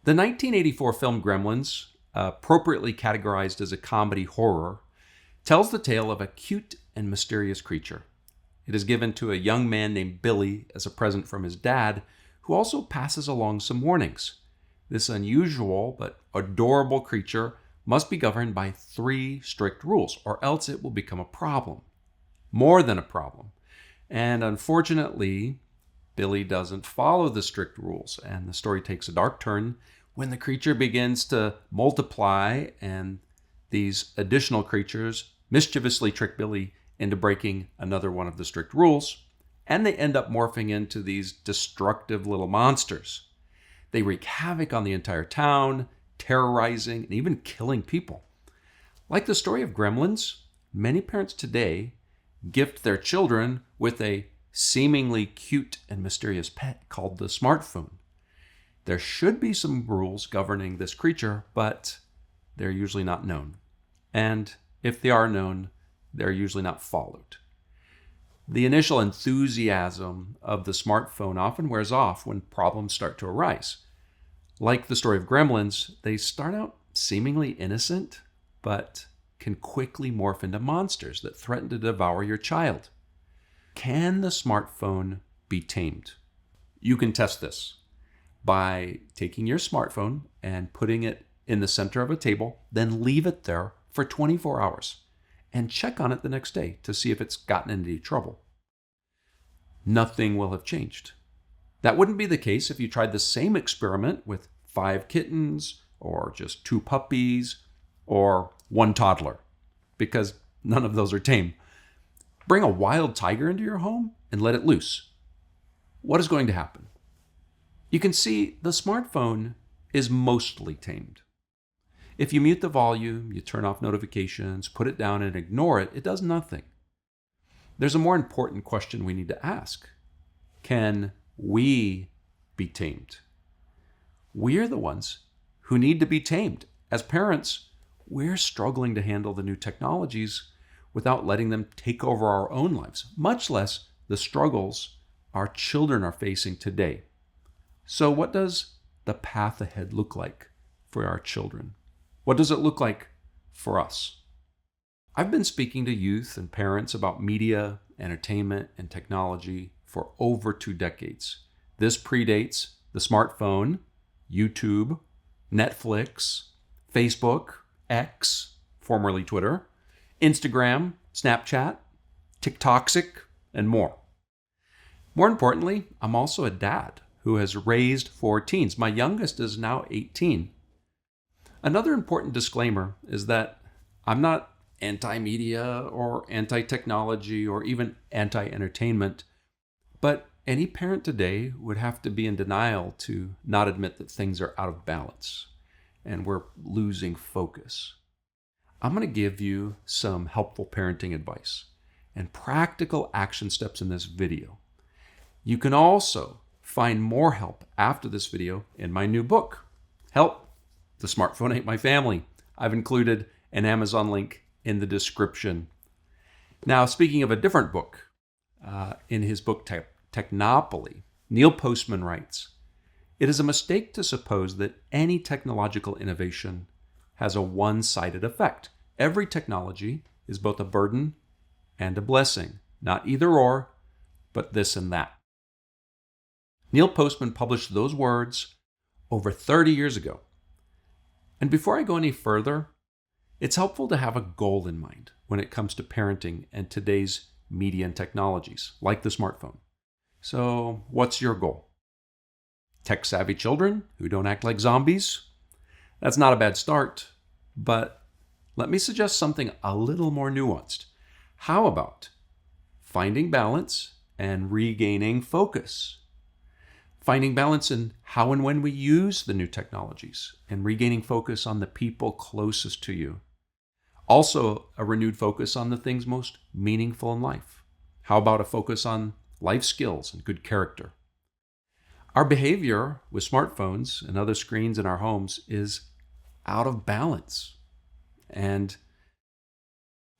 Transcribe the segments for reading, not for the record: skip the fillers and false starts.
The 1984 film Gremlins, appropriately categorized as a comedy horror, tells the tale of a cute and mysterious creature. It is given to a young man named Billy as a present from his dad, who also passes along some warnings. This unusual but adorable creature must be governed by 3 strict rules, or else it will become a problem. More than a problem. And unfortunately, Billy doesn't follow the strict rules, and the story takes a dark turn when the creature begins to multiply, and these additional creatures mischievously trick Billy into breaking another one of the strict rules, and they end up morphing into these destructive little monsters. They wreak havoc on the entire town, terrorizing and even killing people. Like the story of Gremlins, many parents today gift their children with a seemingly cute and mysterious pet called the smartphone. There should be some rules governing this creature, but they're usually not known. And if they are known, they're usually not followed. The initial enthusiasm of the smartphone often wears off when problems start to arise. Like the story of Gremlins, they start out seemingly innocent, but can quickly morph into monsters that threaten to devour your child. Can the smartphone be tamed? You can test this by taking your smartphone and putting it in the center of a table, then leave it there for 24 hours and check on it the next day to see if it's gotten into any trouble. Nothing will have changed. That wouldn't be the case if you tried the same experiment with 5 kittens or just 2 puppies or 1 toddler, because none of those are tame. Bring a wild tiger into your home and let it loose. What is going to happen? You can see the smartphone is mostly tamed. If you mute the volume, you turn off notifications, put it down and ignore it, it does nothing. There's a more important question we need to ask. Can we be tamed? We're the ones who need to be tamed. As parents, we're struggling to handle the new technologies without letting them take over our own lives, much less the struggles our children are facing today. So what does the path ahead look like for our children? What does it look like for us? I've been speaking to youth and parents about media, entertainment, and technology for over 2 decades. This predates the smartphone, YouTube, Netflix, Facebook, X, formerly Twitter, Instagram, Snapchat, TikToksic, and more. More importantly, I'm also a dad who has raised 4 teens. My youngest is now 18. Another important disclaimer is that I'm not anti-media or anti-technology or even anti-entertainment, but any parent today would have to be in denial to not admit that things are out of balance and we're losing focus. I'm going to give you some helpful parenting advice and practical action steps in this video. You can also find more help after this video in my new book, Help, The Smartphone Ate My Family. I've included an Amazon link in the description. Now, speaking of a different book, in his book Technopoly, Neil Postman writes, "It is a mistake to suppose that any technological innovation has a one-sided effect. Every technology is both a burden and a blessing, not either or, but this and that." Neil Postman published those words over 30 years ago. And before I go any further, it's helpful to have a goal in mind when it comes to parenting and today's media and technologies, like the smartphone. So, what's your goal? Tech-savvy children who don't act like zombies? That's not a bad start, but let me suggest something a little more nuanced. How about finding balance and regaining focus? Finding balance in how and when we use the new technologies and regaining focus on the people closest to you. Also, a renewed focus on the things most meaningful in life. How about a focus on life skills and good character? Our behavior with smartphones and other screens in our homes is out of balance. And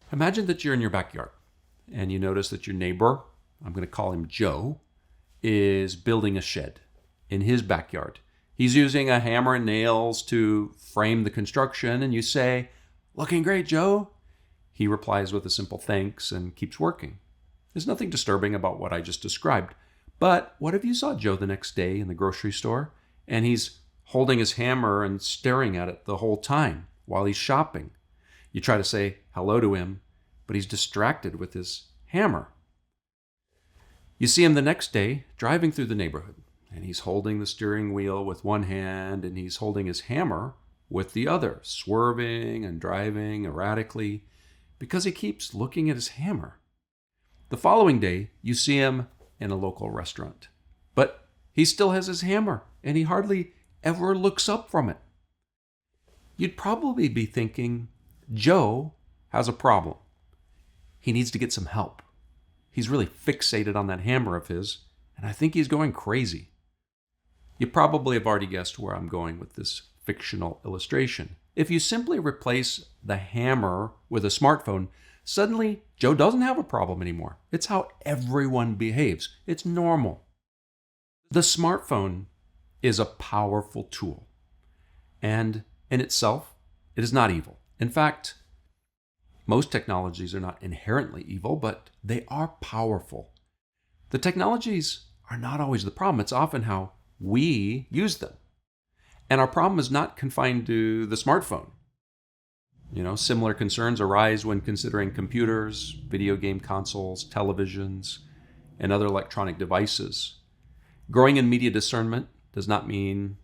imagine that you're in your backyard and you notice that your neighbor, I'm going to call him Joe, is building a shed in his backyard. He's using a hammer and nails to frame the construction, and you say, "Looking great, Joe." He replies with a simple thanks and keeps working. There's nothing disturbing about what I just described. But what if you saw Joe the next day in the grocery store and he's holding his hammer and staring at it the whole time while he's shopping? You try to say hello to him, but he's distracted with his hammer. You see him the next day driving through the neighborhood, and he's holding the steering wheel with one hand and he's holding his hammer with the other, swerving and driving erratically because he keeps looking at his hammer. The following day, you see him in a local restaurant, but he still has his hammer and he hardly ever looks up from it. You'd probably be thinking, Joe has a problem. He needs to get some help. He's really fixated on that hammer of his, and I think he's going crazy. You probably have already guessed where I'm going with this fictional illustration. If you simply replace the hammer with a smartphone, suddenly Joe doesn't have a problem anymore. It's how everyone behaves. It's normal. The smartphone is a powerful tool, and in itself, it is not evil. In fact, most technologies are not inherently evil, but they are powerful. The technologies are not always the problem. It's often how we use them. And our problem is not confined to the smartphone. Similar concerns arise when considering computers, video game consoles, televisions, and other electronic devices. Growing in media discernment does not mean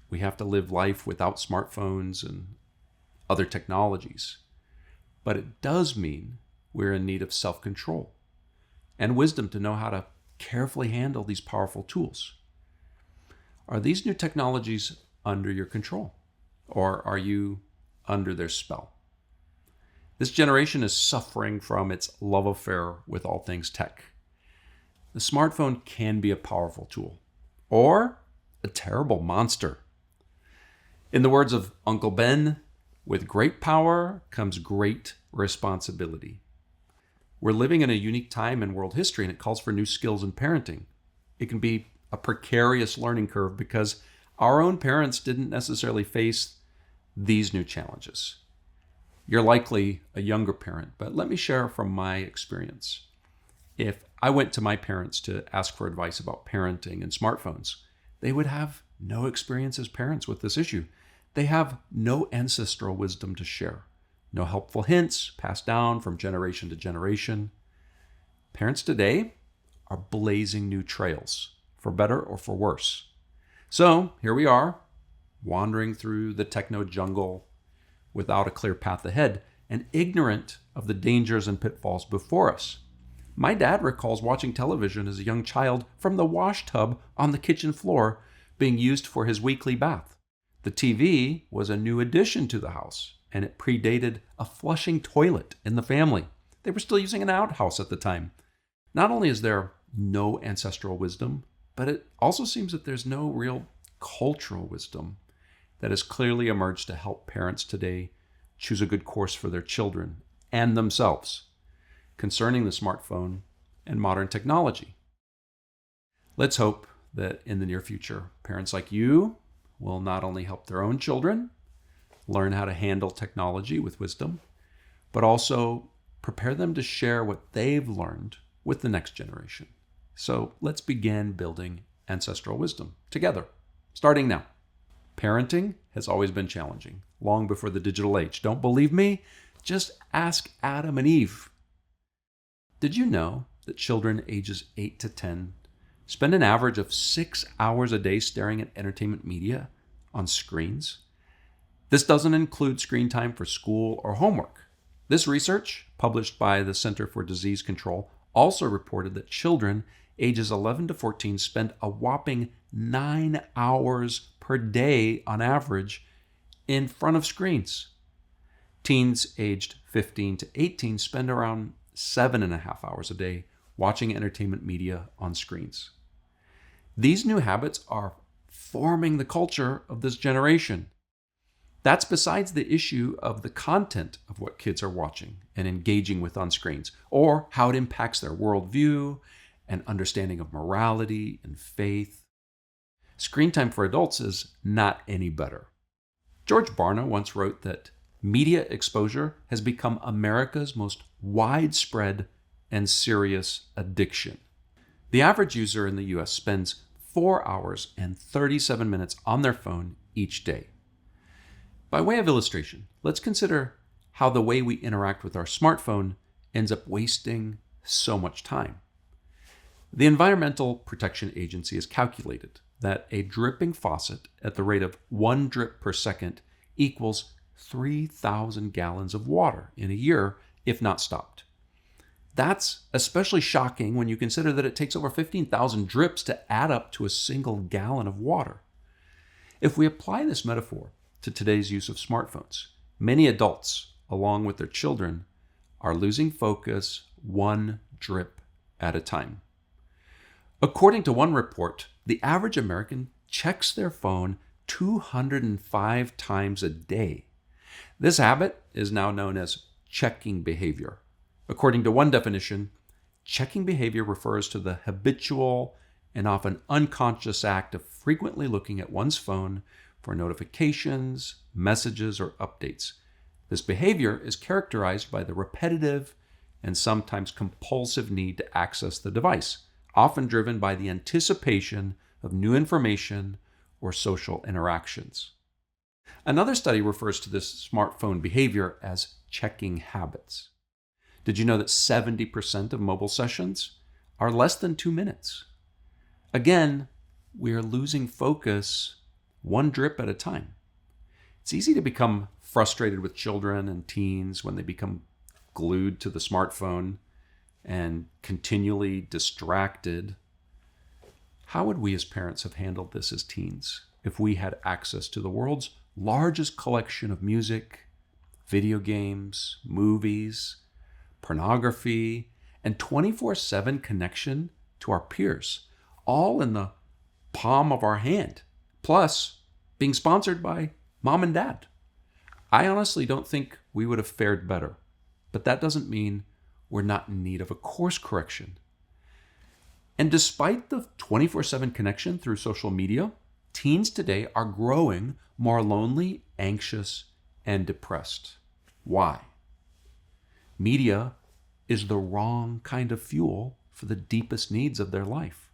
we have to live life without smartphones and other technologies. But it does mean we're in need of self-control and wisdom to know how to carefully handle these powerful tools. Are these new technologies under your control, or are you under their spell? This generation is suffering from its love affair with all things tech. The smartphone can be a powerful tool, or a terrible monster. In the words of Uncle Ben, with great power comes great responsibility. We're living in a unique time in world history, and it calls for new skills in parenting. It can be a precarious learning curve because our own parents didn't necessarily face these new challenges. You're likely a younger parent, but let me share from my experience. If I went to my parents to ask for advice about parenting and smartphones, they would have no experience as parents with this issue. They have no ancestral wisdom to share, no helpful hints passed down from generation to generation. Parents today are blazing new trails, for better or for worse. So here we are, wandering through the techno jungle without a clear path ahead and ignorant of the dangers and pitfalls before us. My dad recalls watching television as a young child from the wash tub on the kitchen floor being used for his weekly bath. The TV was a new addition to the house, and it predated a flushing toilet in the family. They were still using an outhouse at the time. Not only is there no ancestral wisdom, but it also seems that there's no real cultural wisdom that has clearly emerged to help parents today choose a good course for their children and themselves concerning the smartphone and modern technology. Let's hope that in the near future, parents like you will not only help their own children learn how to handle technology with wisdom, but also prepare them to share what they've learned with the next generation. So let's begin building ancestral wisdom together, starting now. Parenting has always been challenging, long before the digital age. Don't believe me? Just ask Adam and Eve. Did you know that children ages 8 to 10 spend an average of 6 hours a day staring at entertainment media on screens? This doesn't include screen time for school or homework. This research, published by the Center for Disease Control, also reported that children ages 11 to 14 spend a whopping 9 hours per day on average in front of screens. Teens aged 15 to 18 spend around 7.5 hours a day watching entertainment media on screens. These new habits are forming the culture of this generation. That's besides the issue of the content of what kids are watching and engaging with on screens, or how it impacts their worldview and understanding of morality and faith. Screen time for adults is not any better. George Barna once wrote that media exposure has become America's most widespread and serious addiction. The average user in the US spends 4 hours and 37 minutes on their phone each day. By way of illustration, let's consider how the way we interact with our smartphone ends up wasting so much time. The Environmental Protection Agency has calculated that a dripping faucet at the rate of 1 drip per second equals 3,000 gallons of water in a year if not stopped. That's especially shocking when you consider that it takes over 15,000 drips to add up to a single gallon of water. If we apply this metaphor to today's use of smartphones, many adults, along with their children, are losing focus 1 drip at a time. According to one report, the average American checks their phone 205 times a day. This habit is now known as checking behavior. According to one definition, checking behavior refers to the habitual and often unconscious act of frequently looking at one's phone for notifications, messages, or updates. This behavior is characterized by the repetitive and sometimes compulsive need to access the device, often driven by the anticipation of new information or social interactions. Another study refers to this smartphone behavior as checking habits. Did you know that 70% of mobile sessions are less than 2 minutes? Again, we are losing focus 1 drip at a time. It's easy to become frustrated with children and teens when they become glued to the smartphone and continually distracted. How would we as parents have handled this as teens if we had access to the world's largest collection of music, video games, movies, pornography, and 24/7 connection to our peers, all in the palm of our hand, plus being sponsored by mom and dad? I honestly don't think we would have fared better, but that doesn't mean we're not in need of a course correction. And despite the 24/7 connection through social media, teens today are growing more lonely, anxious, and depressed. Why? Media is the wrong kind of fuel for the deepest needs of their life.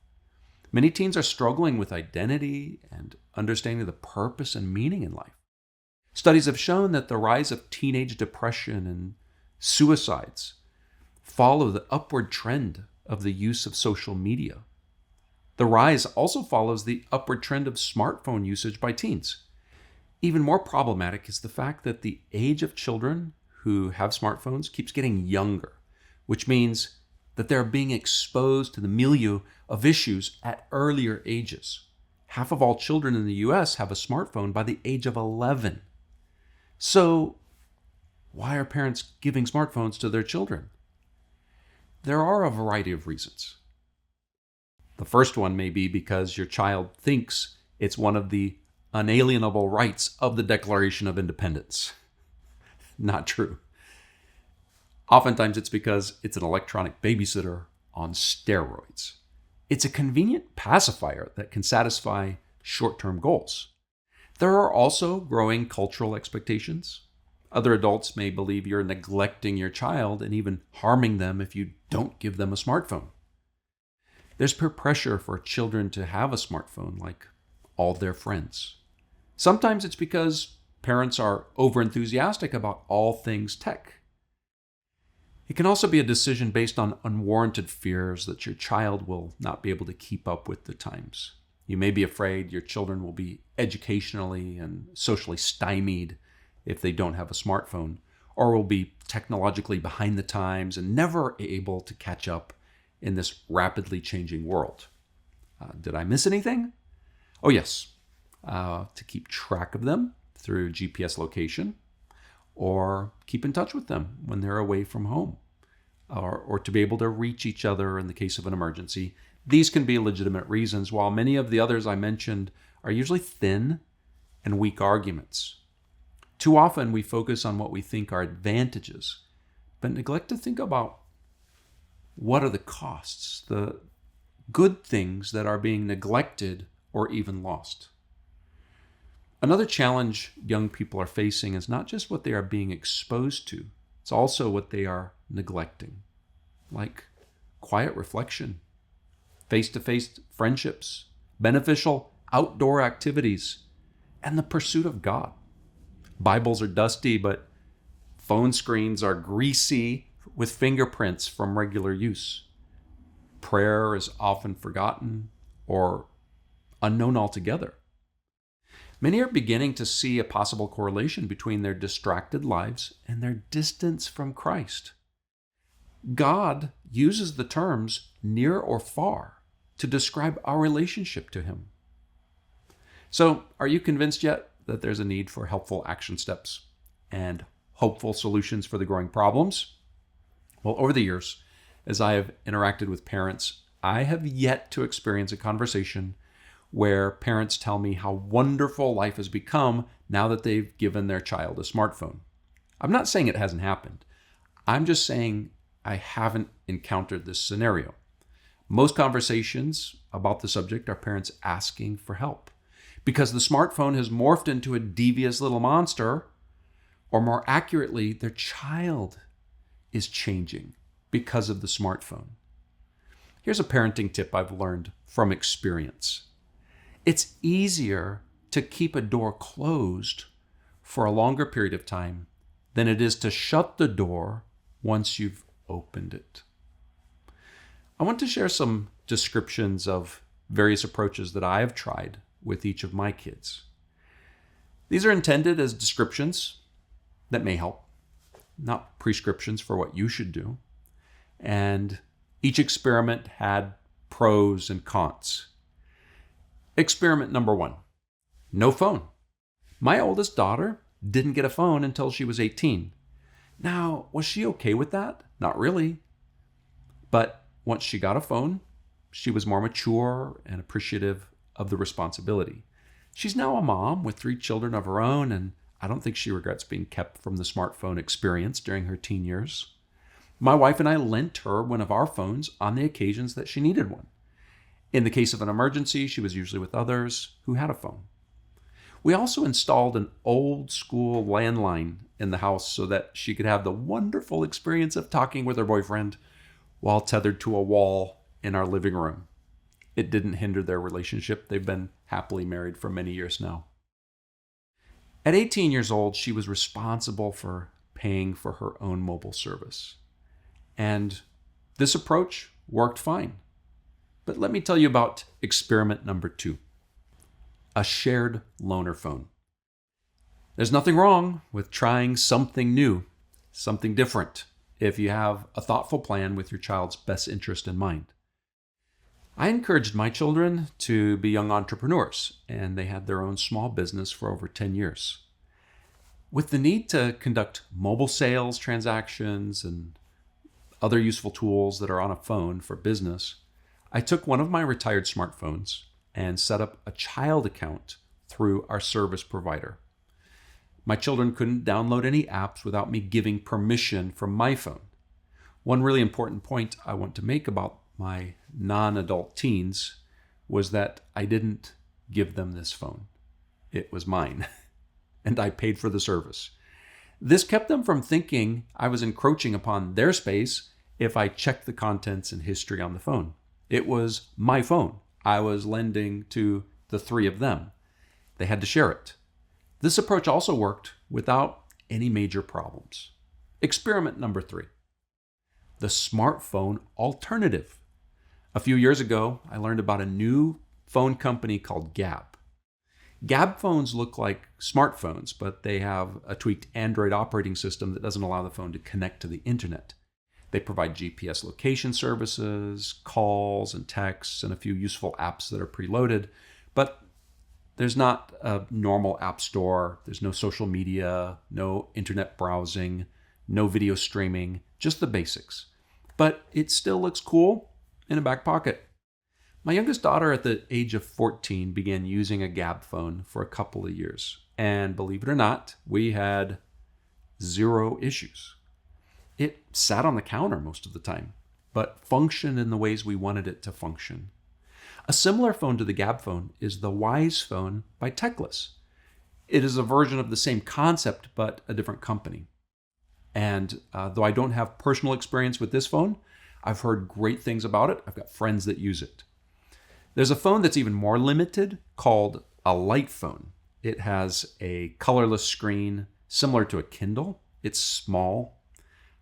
Many teens are struggling with identity and understanding the purpose and meaning in life. Studies have shown that the rise of teenage depression and suicides follow the upward trend of the use of social media. The rise also follows the upward trend of smartphone usage by teens. Even more problematic is the fact that the age of children who have smartphones keeps getting younger, which means that they're being exposed to the milieu of issues at earlier ages. Half of all children in the US have a smartphone by the age of 11. So, why are parents giving smartphones to their children? There are a variety of reasons. The first one may be because your child thinks it's one of the unalienable rights of the Declaration of Independence. Not true. Oftentimes it's because it's an electronic babysitter on steroids. It's a convenient pacifier that can satisfy short-term goals. There are also growing cultural expectations. Other adults may believe you're neglecting your child and even harming them if you don't give them a smartphone. There's peer pressure for children to have a smartphone like all their friends. Sometimes it's because parents are overenthusiastic about all things tech. It can also be a decision based on unwarranted fears that your child will not be able to keep up with the times. You may be afraid your children will be educationally and socially stymied if they don't have a smartphone, or will be technologically behind the times and never able to catch up in this rapidly changing world. Did I miss anything? Oh yes, to keep track of them through GPS location, or keep in touch with them when they're away from home, or to be able to reach each other in the case of an emergency. These can be legitimate reasons, while many of the others I mentioned are usually thin and weak arguments. Too often we focus on what we think are advantages, but neglect to think about what are the costs, the good things that are being neglected or even lost. Another challenge young people are facing is not just what they are being exposed to, it's also what they are neglecting, like quiet reflection, face-to-face friendships, beneficial outdoor activities, and the pursuit of God. Bibles are dusty, but phone screens are greasy with fingerprints from regular use. Prayer is often forgotten or unknown altogether. Many are beginning to see a possible correlation between their distracted lives and their distance from Christ. God uses the terms near or far to describe our relationship to Him. So, are you convinced yet that there's a need for helpful action steps and hopeful solutions for the growing problems? Well, over the years, as I have interacted with parents, I have yet to experience a conversation where parents tell me how wonderful life has become now that they've given their child a smartphone. I'm not saying it hasn't happened. I'm just saying I haven't encountered this scenario. Most conversations about the subject are parents asking for help because the smartphone has morphed into a devious little monster, or more accurately, their child is changing because of the smartphone. Here's a parenting tip I've learned from experience. It's easier to keep a door closed for a longer period of time than it is to shut the door once you've opened it. I want to share some descriptions of various approaches that I have tried with each of my kids. These are intended as descriptions that may help, not prescriptions for what you should do. And each experiment had pros and cons. Experiment number 1, no phone. My oldest daughter didn't get a phone until she was 18. Now, was she okay with that? Not really. But once she got a phone, she was more mature and appreciative of the responsibility. She's now a mom with 3 children of her own, and I don't think she regrets being kept from the smartphone experience during her teen years. My wife and I lent her one of our phones on the occasions that she needed one. In the case of an emergency, she was usually with others who had a phone. We also installed an old school landline in the house so that she could have the wonderful experience of talking with her boyfriend while tethered to a wall in our living room. It didn't hinder their relationship. They've been happily married for many years now. At 18 years old, she was responsible for paying for her own mobile service. And this approach worked fine. But let me tell you about experiment number 2, a shared loaner phone. There's nothing wrong with trying something new, something different, if you have a thoughtful plan with your child's best interest in mind. I encouraged my children to be young entrepreneurs, and they had their own small business for over 10 years. With the need to conduct mobile sales transactions and other useful tools that are on a phone for business, I took one of my retired smartphones and set up a child account through our service provider. My children couldn't download any apps without me giving permission from my phone. One really important point I want to make about my non-adult teens was that I didn't give them this phone. It was mine, and I paid for the service. This kept them from thinking I was encroaching upon their space if I checked the contents and history on the phone. It was my phone. I was lending to the 3 of them. They had to share it. This approach also worked without any major problems. Experiment number 3, the smartphone alternative. A few years ago, I learned about a new phone company called Gab. Gab phones look like smartphones, but they have a tweaked Android operating system that doesn't allow the phone to connect to the internet. They provide GPS location services, calls and texts, and a few useful apps that are preloaded. But there's not a normal app store. There's no social media, no internet browsing, no video streaming, just the basics. But it still looks cool in a back pocket. My youngest daughter at the age of 14 began using a Gab phone for a couple of years. And believe it or not, we had 0 issues. It sat on the counter most of the time, but functioned in the ways we wanted it to function. A similar phone to the Gab phone is the Wise phone by Techless. It is a version of the same concept, but a different company. And though I don't have personal experience with this phone, I've heard great things about it. I've got friends that use it. There's a phone that's even more limited called a light phone. It has a colorless screen similar to a Kindle. It's small,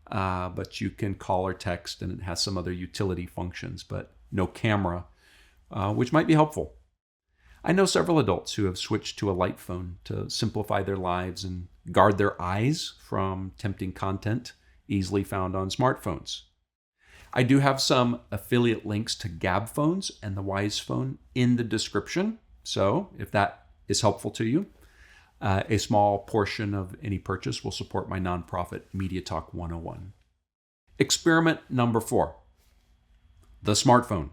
but you can call or text, and it has some other utility functions, but no camera, which might be helpful. I know several adults who have switched to a light phone to simplify their lives and guard their eyes from tempting content easily found on smartphones. I do have some affiliate links to Gab phones and the Wise phone in the description, so if that is helpful to you, a small portion of any purchase will support my nonprofit Media Talk 101. Experiment number 4, the smartphone.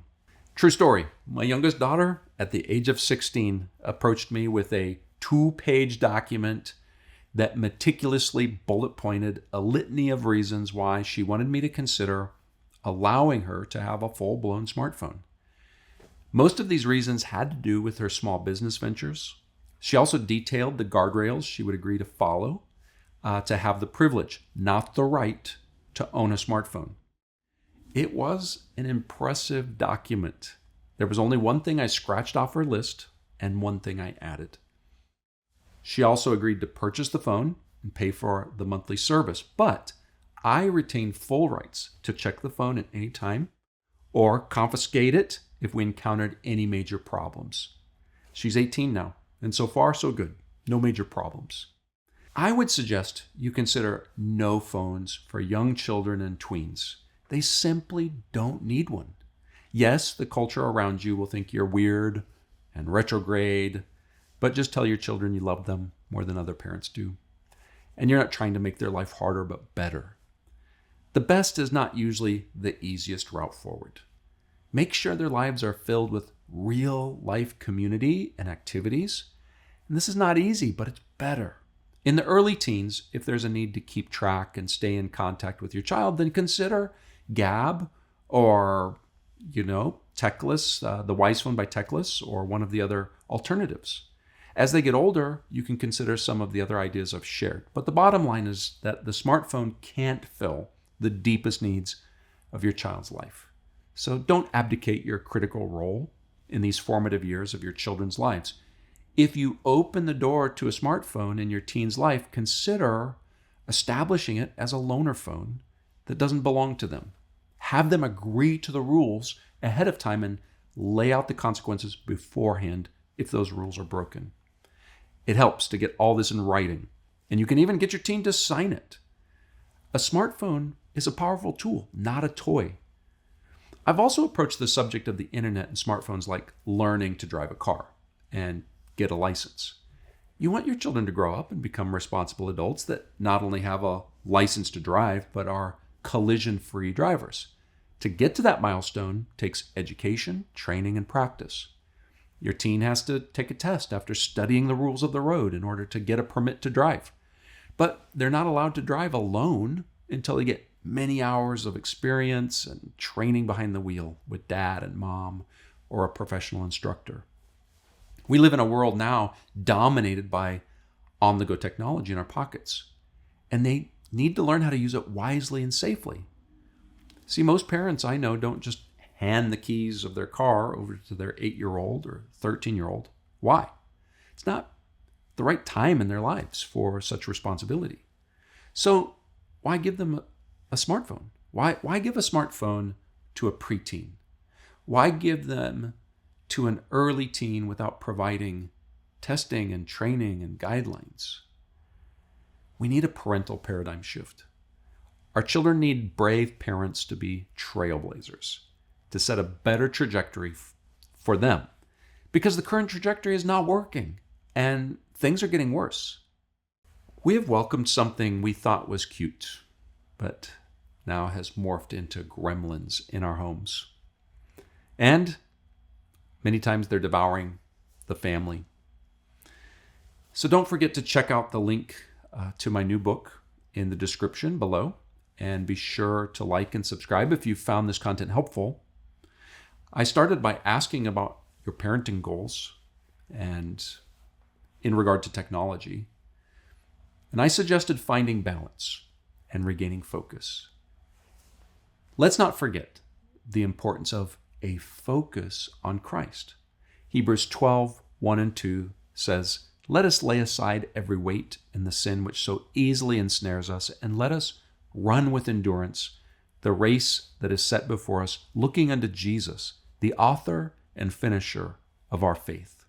True story. My youngest daughter, at the age of 16, approached me with a 2-page document that meticulously bullet pointed a litany of reasons why she wanted me to consider allowing her to have a full-blown smartphone. Most of these reasons had to do with her small business ventures. She also detailed the guardrails she would agree to follow to have the privilege, not the right, to own a smartphone. It was an impressive document. There was only one thing I scratched off her list and one thing I added. She also agreed to purchase the phone and pay for the monthly service, but I retained full rights to check the phone at any time or confiscate it if we encountered any major problems. She's 18 now, and so far so good. No major problems. I would suggest you consider no phones for young children and tweens. They simply don't need one. Yes, the culture around you will think you're weird and retrograde, but just tell your children you love them more than other parents do. And you're not trying to make their life harder, but better. The best is not usually the easiest route forward. Make sure their lives are filled with real life community and activities. And this is not easy, but it's better. In the early teens, if there's a need to keep track and stay in contact with your child, then consider Gab or, Techless, the Wise phone by Techless, or one of the other alternatives. As they get older, you can consider some of the other ideas I've shared. But the bottom line is that the smartphone can't fill the deepest needs of your child's life. So don't abdicate your critical role in these formative years of your children's lives. If you open the door to a smartphone in your teen's life, consider establishing it as a loaner phone that doesn't belong to them. Have them agree to the rules ahead of time and lay out the consequences beforehand if those rules are broken. It helps to get all this in writing, and you can even get your teen to sign it. A smartphone is a powerful tool, not a toy. I've also approached the subject of the internet and smartphones like learning to drive a car and get a license. You want your children to grow up and become responsible adults that not only have a license to drive, but are collision-free drivers. To get to that milestone takes education, training, and practice. Your teen has to take a test after studying the rules of the road in order to get a permit to drive. But they're not allowed to drive alone until they get many hours of experience and training behind the wheel with dad and mom or a professional instructor. We live in a world now dominated by on-the-go technology in our pockets, and they need to learn how to use it wisely and safely. See, most parents I know don't just hand the keys of their car over to their 8-year-old or 13-year-old. Why? It's not the right time in their lives for such responsibility. So why give them a smartphone? Why give a smartphone to a preteen? Why give them to an early teen without providing testing and training and guidelines? We need a parental paradigm shift. Our children need brave parents to be trailblazers, to set a better trajectory for them, because the current trajectory is not working and things are getting worse. We have welcomed something we thought was cute, but now has morphed into gremlins in our homes. And many times they're devouring the family. So don't forget to check out the link to my new book in the description below, and be sure to like and subscribe if you found this content helpful. I started by asking about your parenting goals and in regard to technology. And I suggested finding balance and regaining focus. Let's not forget the importance of a focus on Christ. Hebrews 12, 1 and 2 says, "Let us lay aside every weight and the sin which so easily ensnares us, and let us run with endurance the race that is set before us, looking unto Jesus, the author and finisher of our faith."